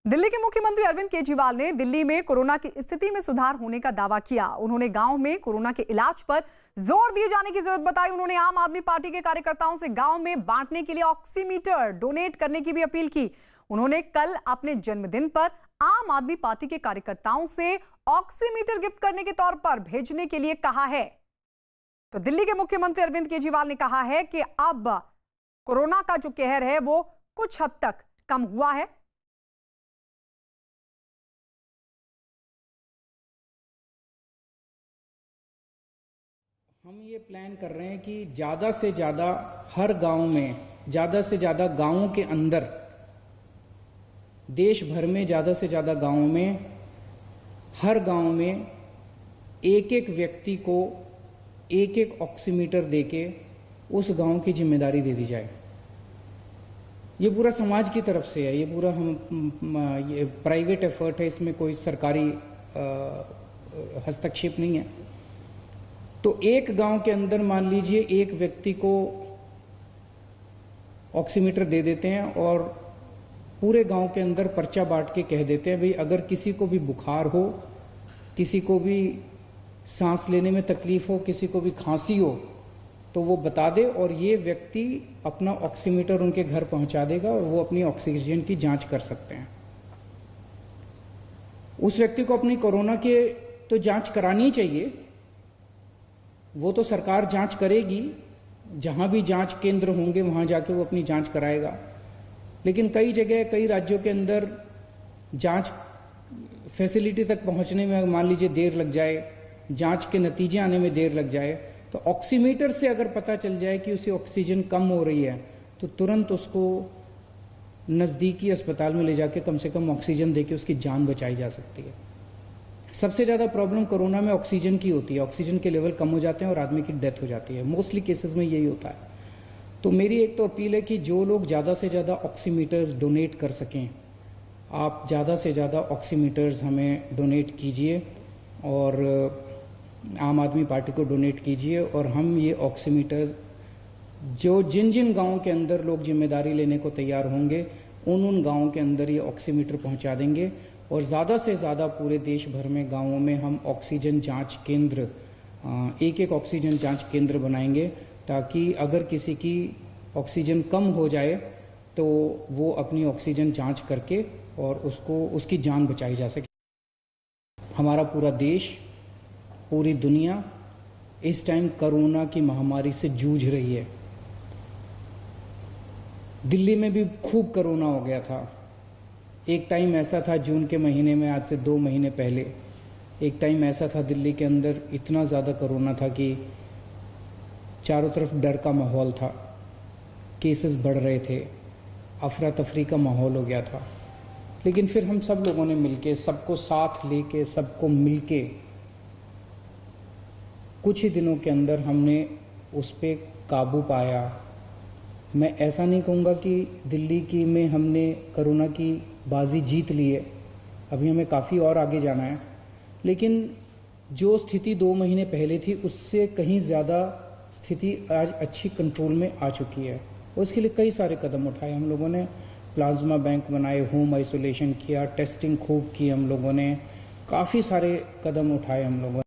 दिल्ली के मुख्यमंत्री अरविंद केजरीवाल ने दिल्ली में कोरोना की स्थिति में सुधार होने का दावा किया। उन्होंने गांव में कोरोना के इलाज पर जोर दिए जाने की जरूरत बताई। उन्होंने आम आदमी पार्टी के कार्यकर्ताओं से गांव में बांटने के लिए ऑक्सीमीटर डोनेट करने की भी अपील की। उन्होंने कल अपने जन्मदिन पर आम आदमी पार्टी के कार्यकर्ताओं से ऑक्सीमीटर गिफ्ट करने के तौर पर भेजने के लिए कहा है। तो दिल्ली के मुख्यमंत्री अरविंद केजरीवाल ने कहा है कि अब कोरोना का जो कहर है वो कुछ हद तक कम हुआ है। हम ये प्लान कर रहे हैं कि ज़्यादा से ज़्यादा हर गांव में, ज़्यादा से ज़्यादा गांवों के अंदर, देश भर में ज़्यादा से ज़्यादा गांवों में, हर गांव में एक एक व्यक्ति को एक एक ऑक्सीमीटर देके उस गांव की जिम्मेदारी दे दी जाए। ये पूरा समाज की तरफ से है, ये पूरा ये प्राइवेट एफर्ट है, इसमें कोई सरकारी हस्तक्षेप नहीं है। तो एक गांव के अंदर मान लीजिए एक व्यक्ति को ऑक्सीमीटर दे देते हैं और पूरे गांव के अंदर पर्चा बांट के कह देते हैं भाई अगर किसी को भी बुखार हो, किसी को भी सांस लेने में तकलीफ हो, किसी को भी खांसी हो तो वो बता दे और ये व्यक्ति अपना ऑक्सीमीटर उनके घर पहुंचा देगा और वो अपनी ऑक्सीजन की जांच कर सकते हैं। उस व्यक्ति को अपनी कोरोना की तो जांच करानी चाहिए, वो तो सरकार जांच करेगी, जहां भी जांच केंद्र होंगे वहां जाके वो अपनी जांच कराएगा। लेकिन कई जगह, कई राज्यों के अंदर जांच फैसिलिटी तक पहुंचने में मान लीजिए देर लग जाए, जांच के नतीजे आने में देर लग जाए, तो ऑक्सीमीटर से अगर पता चल जाए कि उसे ऑक्सीजन कम हो रही है तो तुरंत उसको नज़दीकी अस्पताल में ले जाके कम से कम ऑक्सीजन देके उसकी जान बचाई जा सकती है। सबसे ज़्यादा प्रॉब्लम कोरोना में ऑक्सीजन की होती है, ऑक्सीजन के लेवल कम हो जाते हैं और आदमी की डेथ हो जाती है। मोस्टली केसेस में यही होता है। तो मेरी एक तो अपील है कि जो लोग ज़्यादा से ज़्यादा ऑक्सीमीटर्स डोनेट कर सकें, आप ज़्यादा से ज़्यादा ऑक्सीमीटर्स हमें डोनेट कीजिए और आम आदमी पार्टी को डोनेट कीजिए और हम ये ऑक्सीमीटर्स जो जिन जिन गाँव के अंदर लोग जिम्मेदारी लेने को तैयार होंगे उन गाँव के अंदर ये ऑक्सीमीटर पहुँचा देंगे और ज़्यादा से ज़्यादा पूरे देश भर में गाँवों में हम ऑक्सीजन जांच केंद्र, एक एक ऑक्सीजन जांच केंद्र बनाएंगे ताकि अगर किसी की ऑक्सीजन कम हो जाए तो वो अपनी ऑक्सीजन जांच करके और उसकी जान बचाई जा सके। हमारा पूरा देश, पूरी दुनिया इस टाइम कोरोना की महामारी से जूझ रही है। दिल्ली में भी खूब कोरोना हो गया था। एक टाइम ऐसा था जून के महीने में, आज से 2 महीने पहले एक टाइम ऐसा था दिल्ली के अंदर इतना ज़्यादा कोरोना था कि चारों तरफ डर का माहौल था, केसेस बढ़ रहे थे, अफरा तफरी का माहौल हो गया था। लेकिन फिर हम सब लोगों ने मिलके, सबको साथ लेके, सबको मिलके कुछ ही दिनों के अंदर हमने उस पर काबू पाया। मैं ऐसा नहीं कहूँगा कि दिल्ली की में हमने कोरोना की बाजी जीत ली है, अभी हमें काफ़ी और आगे जाना है। लेकिन जो स्थिति 2 महीने पहले थी उससे कहीं ज़्यादा स्थिति आज अच्छी कंट्रोल में आ चुकी है और इसके लिए कई सारे कदम उठाए हम लोगों ने। प्लाज्मा बैंक बनाए, होम आइसोलेशन किया, टेस्टिंग खूब की हम लोगों ने, काफ़ी सारे कदम उठाए हम लोगों ने।